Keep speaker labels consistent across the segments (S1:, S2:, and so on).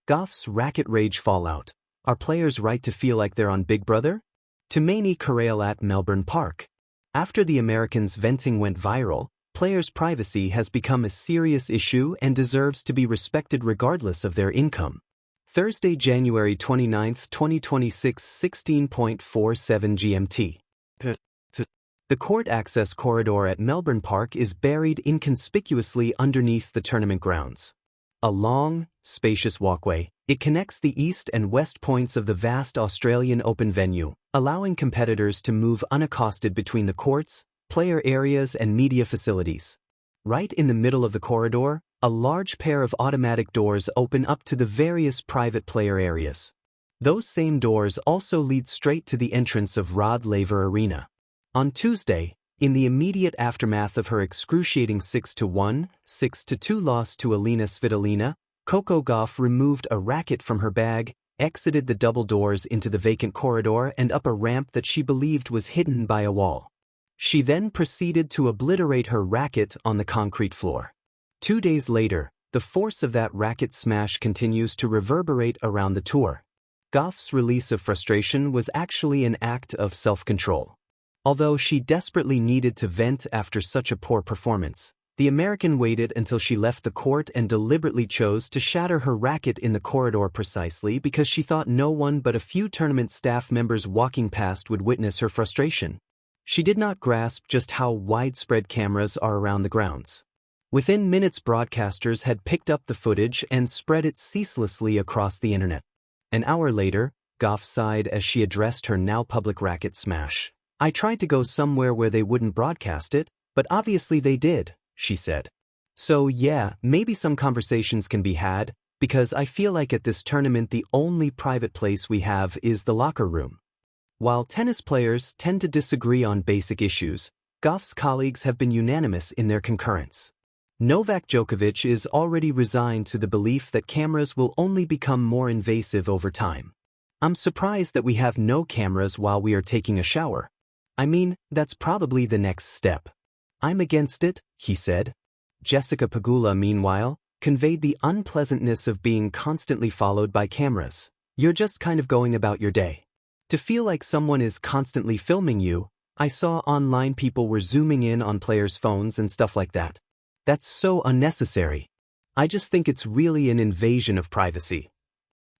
S1: Gauff's racket rage fallout. Are players right to feel like they're on Big Brother? To Manny Corral at Melbourne Park. After the Americans' venting went viral, players' privacy has become a serious issue and deserves to be respected regardless of their income. Thursday, January 29, 2026, 16:47 GMT. The court access corridor at Melbourne Park is buried inconspicuously underneath the tournament grounds. A long, spacious walkway, it connects the east and west points of the vast Australian Open venue, allowing competitors to move unaccosted between the courts, player areas and media facilities. Right in the middle of the corridor, a large pair of automatic doors open up to the various private player areas. Those same doors also lead straight to the entrance of Rod Laver Arena. On Tuesday, in the immediate aftermath of her excruciating 6-1, 6-2 loss to Alina Svitolina, Coco Gauff removed a racket from her bag, exited the double doors into the vacant corridor and up a ramp that she believed was hidden by a wall. She then proceeded to obliterate her racket on the concrete floor. 2 days later, the force of that racket smash continues to reverberate around the tour. Gauff's release of frustration was actually an act of self-control. Although she desperately needed to vent after such a poor performance, the American waited until she left the court and deliberately chose to shatter her racket in the corridor precisely because she thought no one but a few tournament staff members walking past would witness her frustration. She did not grasp just how widespread cameras are around the grounds. Within minutes, broadcasters had picked up the footage and spread it ceaselessly across the internet. An hour later, Gauff sighed as she addressed her now public racket smash. "I tried to go somewhere where they wouldn't broadcast it, but obviously they did," she said. "So yeah, maybe some conversations can be had, because I feel like at this tournament the only private place we have is the locker room." While tennis players tend to disagree on basic issues, Gauff's colleagues have been unanimous in their concurrence. Novak Djokovic is already resigned to the belief that cameras will only become more invasive over time. "I'm surprised that we have no cameras while we are taking a shower. I mean, that's probably the next step." "I'm against it," he said. Jessica Pegula, meanwhile, conveyed the unpleasantness of being constantly followed by cameras. "You're just kind of going about your day. To feel like someone is constantly filming you, I saw online people were zooming in on players' phones and stuff like that. That's so unnecessary. I just think it's really an invasion of privacy."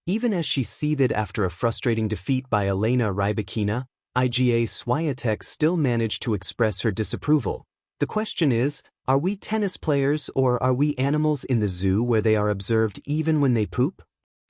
S1: Even as she seethed after a frustrating defeat by Elena Rybakina, Iga Swiatek still managed to express her disapproval. "The question is, are we tennis players or are we animals in the zoo where they are observed even when they poop?"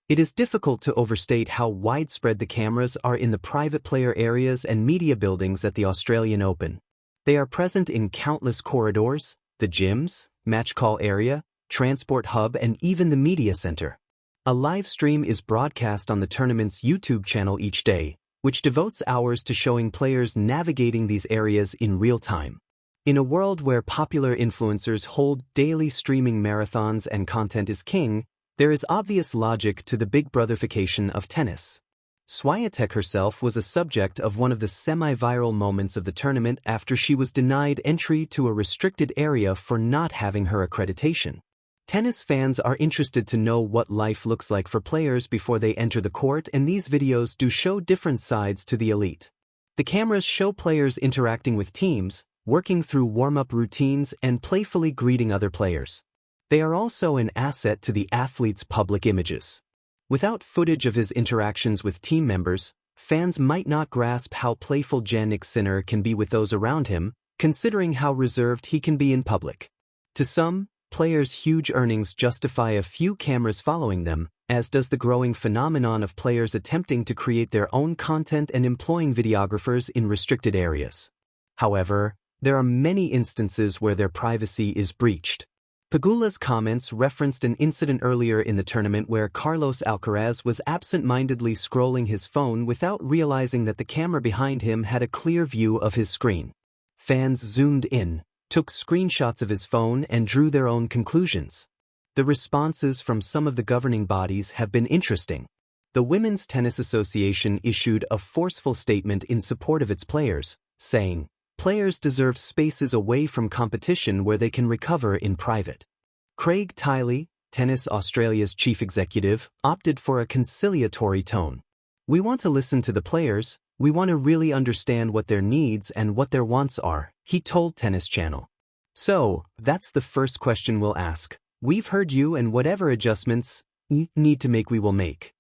S1: It is difficult to overstate how widespread the cameras are in the private player areas and media buildings at the Australian Open. They are present in countless corridors, the gyms, match call area, transport hub and even the media center. A live stream is broadcast on the tournament's YouTube channel each day, which devotes hours to showing players navigating these areas in real time. In a world where popular influencers hold daily streaming marathons and content is king, there is obvious logic to the Big Brotherfication of tennis. Swiatek herself was a subject of one of the semi-viral moments of the tournament after she was denied entry to a restricted area for not having her accreditation. Tennis fans are interested to know what life looks like for players before they enter the court, and these videos do show different sides to the elite. The cameras show players interacting with teams, working through warm-up routines, and playfully greeting other players. They are also an asset to the athlete's public images. Without footage of his interactions with team members, fans might not grasp how playful Jannik Sinner can be with those around him, considering how reserved he can be in public. To some, players' huge earnings justify a few cameras following them, as does the growing phenomenon of players attempting to create their own content and employing videographers in restricted areas. However, there are many instances where their privacy is breached. Pegula's comments referenced an incident earlier in the tournament where Carlos Alcaraz was absent-mindedly scrolling his phone without realizing that the camera behind him had a clear view of his screen. Fans zoomed in, took screenshots of his phone and drew their own conclusions. The responses from some of the governing bodies have been interesting. The Women's Tennis Association issued a forceful statement in support of its players, saying, "Players deserve spaces away from competition where they can recover in private." Craig Tiley, Tennis Australia's chief executive, opted for a conciliatory tone. We want to listen to the players, we want to really understand what their needs and what their wants are, he told Tennis Channel. So, that's the first question we'll ask. We've heard you and whatever adjustments you need to make we will make.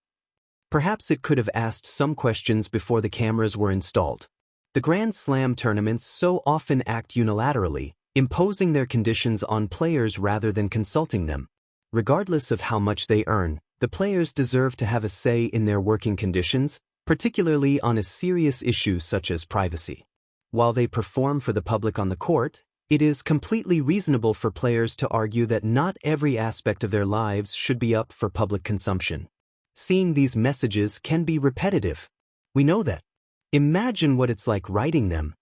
S1: Perhaps it could have asked some questions before the cameras were installed. The Grand Slam tournaments so often act unilaterally, imposing their conditions on players rather than consulting them. Regardless of how much they earn, the players deserve to have a say in their working conditions, particularly on a serious issue such as privacy. While they perform for the public on the court, it is completely reasonable for players to argue that not every aspect of their lives should be up for public consumption. Seeing these messages can be repetitive. We know that. Imagine what it's like writing them.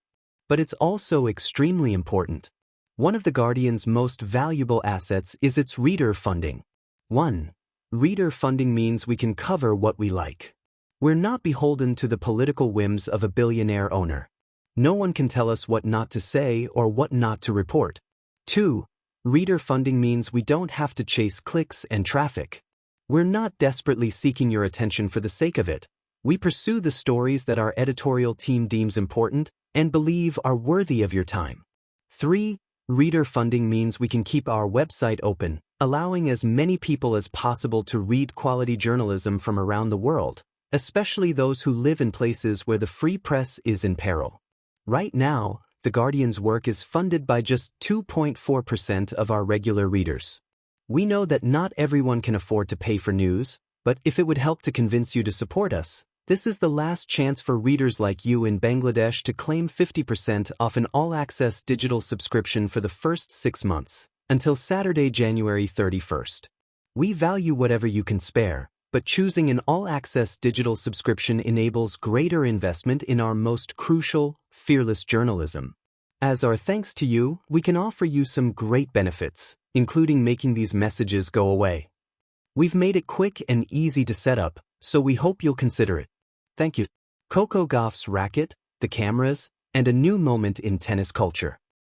S1: But it's also extremely important. One of The Guardian's most valuable assets is its reader funding. 1. Reader funding means we can cover what we like. We're not beholden to the political whims of a billionaire owner. No one can tell us what not to say or what not to report. 2. Reader funding means we don't have to chase clicks and traffic. We're not desperately seeking your attention for the sake of it. We pursue the stories that our editorial team deems important and believe are worthy of your time. 3. Reader funding means we can keep our website open, allowing as many people as possible to read quality journalism from around the world, especially those who live in places where the free press is in peril. Right now, The Guardian's work is funded by just 2.4% of our regular readers. We know that not everyone can afford to pay for news, but if it would help to convince you to support us, this is the last chance for readers like you in Bangladesh to claim 50% off an all-access digital subscription for the first 6 months, until Saturday, January 31st. We value whatever you can spare, but choosing an all-access digital subscription enables greater investment in our most crucial, fearless journalism. As our thanks to you, we can offer you some great benefits, including making these messages go away. We've made it quick and easy to set up, so we hope you'll consider it. Thank you. Coco Gauff's Racket, the cameras, and a new moment in tennis culture.